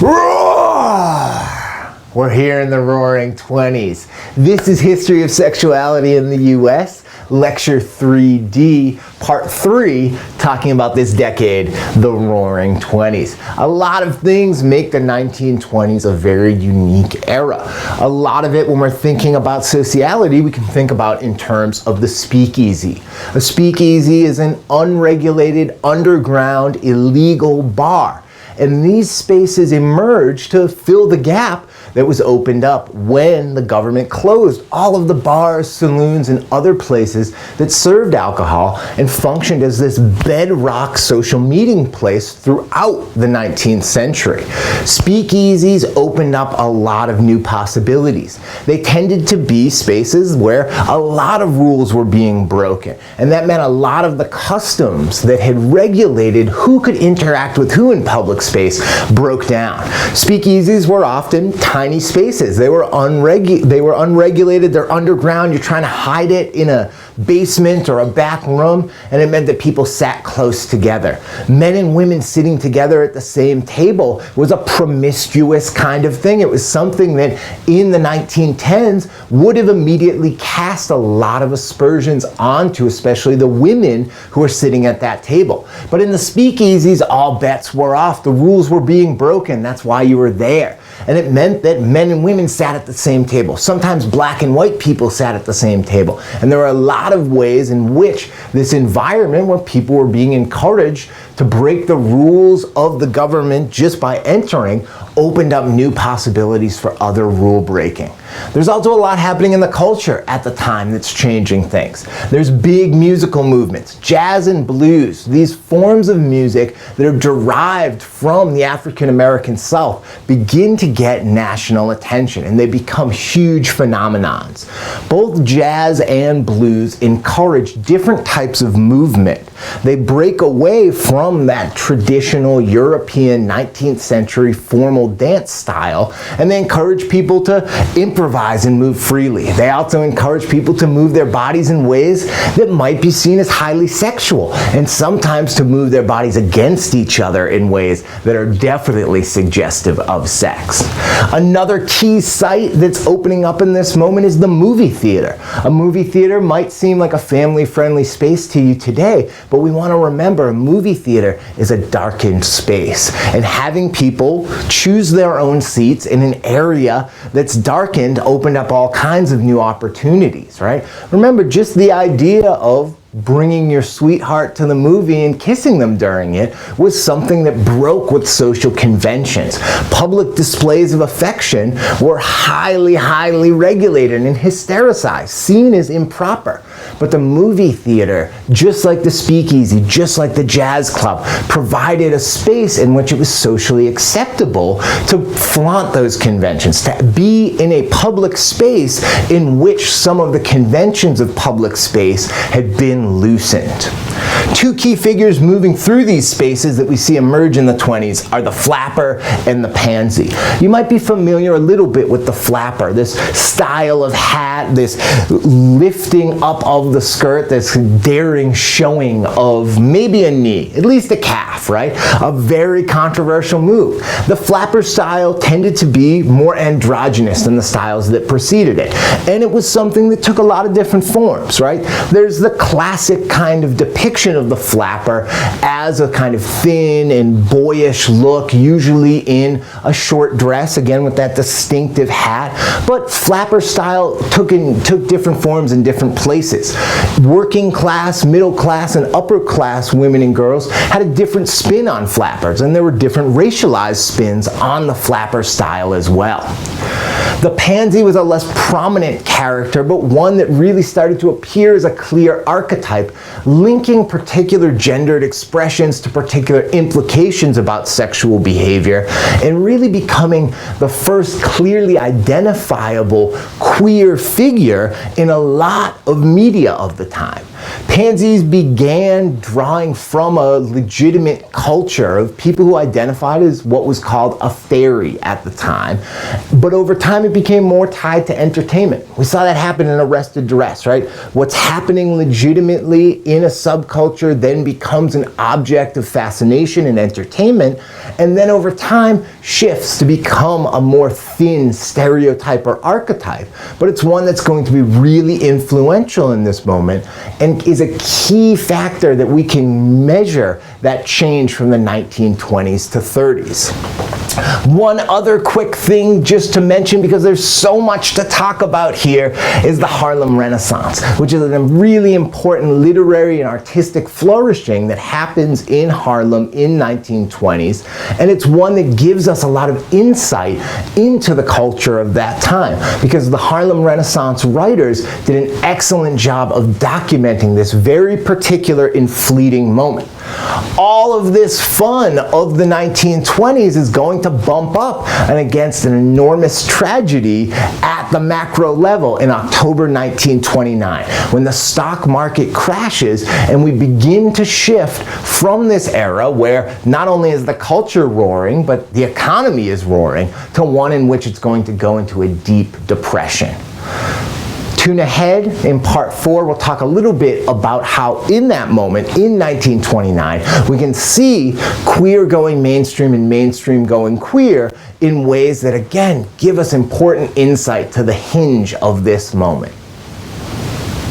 Roar! We're here in the Roaring 20s. This is History of Sexuality in the US, Lecture 3D, Part 3, talking about this decade, the Roaring 20s. A lot of things make the 1920s a very unique era. A lot of it, when we're thinking about sociality, we can think about in terms of the speakeasy. A speakeasy is an unregulated, underground, illegal bar. And these spaces emerged to fill the gap that was opened up when the government closed all of the bars, saloons, and other places that served alcohol and functioned as this bedrock social meeting place throughout the 19th century. Speakeasies opened up a lot of new possibilities. They tended to be spaces where a lot of rules were being broken, and that meant a lot of the customs that had regulated who could interact with who in public space broke down. Speakeasies were often tiny spaces. They were unregulated, they're underground, you're trying to hide it in a basement or a back room, and it meant that people sat close together. Men and women sitting together at the same table was a promiscuous kind of thing. It was something that in the 1910s would have immediately cast a lot of aspersions onto especially the women who were sitting at that table. But in the speakeasies, all bets were off. The rules were being broken. That's why you were there. And it meant that men and women sat at the same table. Sometimes black and white people sat at the same table. And there were a lot of ways in which this environment where people were being encouraged to break the rules of the government just by entering opened up new possibilities for other rule breaking. There's also a lot happening in the culture at the time that's changing things. There's big musical movements, jazz and blues, these forms of music that are derived from the African American South begin to get national attention, and they become huge phenomenons. Both jazz and blues encourage different types of movement. They break away from that traditional European 19th century formal dance style, and they encourage people to improvise and move freely. They also encourage people to move their bodies in ways that might be seen as highly sexual, and sometimes to move their bodies against each other in ways that are definitely suggestive of sex. Another key site that's opening up in this moment is the movie theater. A movie theater might seem like a family-friendly space to you today, but we want to remember a movie theater is a darkened space, and having people choose their own seats in an area that's darkened opened up all kinds of new opportunities, right? Remember, just the idea of bringing your sweetheart to the movie and kissing them during it was something that broke with social conventions. Public displays of affection were highly, highly regulated and hystericized, seen as improper. But the movie theater, just like the speakeasy, just like the jazz club, provided a space in which it was socially acceptable to flaunt those conventions, to be in a public space in which some of the conventions of public space had been loosened. Two key figures moving through these spaces that we see emerge in the 20s are the flapper and the pansy. You might be familiar a little bit with the flapper, this style of hat, this lifting up of the skirt, this daring showing of maybe a knee, at least a calf, right? A very controversial move. The flapper style tended to be more androgynous than the styles that preceded it. And it was something that took a lot of different forms, right? There's the classic kind of depiction of the flapper as a kind of thin and boyish look, usually in a short dress, again with that distinctive hat. But flapper style took different forms in different places. Working class, middle class, and upper class women and girls had a different spin on flappers, and there were different racialized spins on the flapper style as well. The pansy was a less prominent character, but one that really started to appear as a clear archetype, linking particular gendered expressions to particular implications about sexual behavior, and really becoming the first clearly identifiable queer figure in a lot of media of the time. Pansies began drawing from a legitimate culture of people who identified as what was called a fairy at the time, but over time it became more tied to entertainment. We saw that happen in Arrested Dress, right? What's happening legitimately in a subculture then becomes an object of fascination and entertainment, and then over time shifts to become a more thin stereotype or archetype. But it's one that's going to be really influential in this moment and is a key factor that we can measure that change from the 1920s to 30s. One other quick thing just to mention, because there's so much to talk about here, is the Harlem Renaissance, which is a really important literary and artistic flourishing that happens in Harlem in 1920s, and it's one that gives us a lot of insight into the culture of that time, because the Harlem Renaissance writers did an excellent job of documenting this very particular and fleeting moment. All of this fun of the 1920s is going to bump up and against an enormous tragedy at the macro level in October 1929, when the stock market crashes and we begin to shift from this era where not only is the culture roaring, but the economy is roaring, to one in which it's going to go into a deep depression. Tune ahead. In part 4, we'll talk a little bit about how in that moment, in 1929, we can see queer going mainstream and mainstream going queer in ways that, again, give us important insight to the hinge of this moment.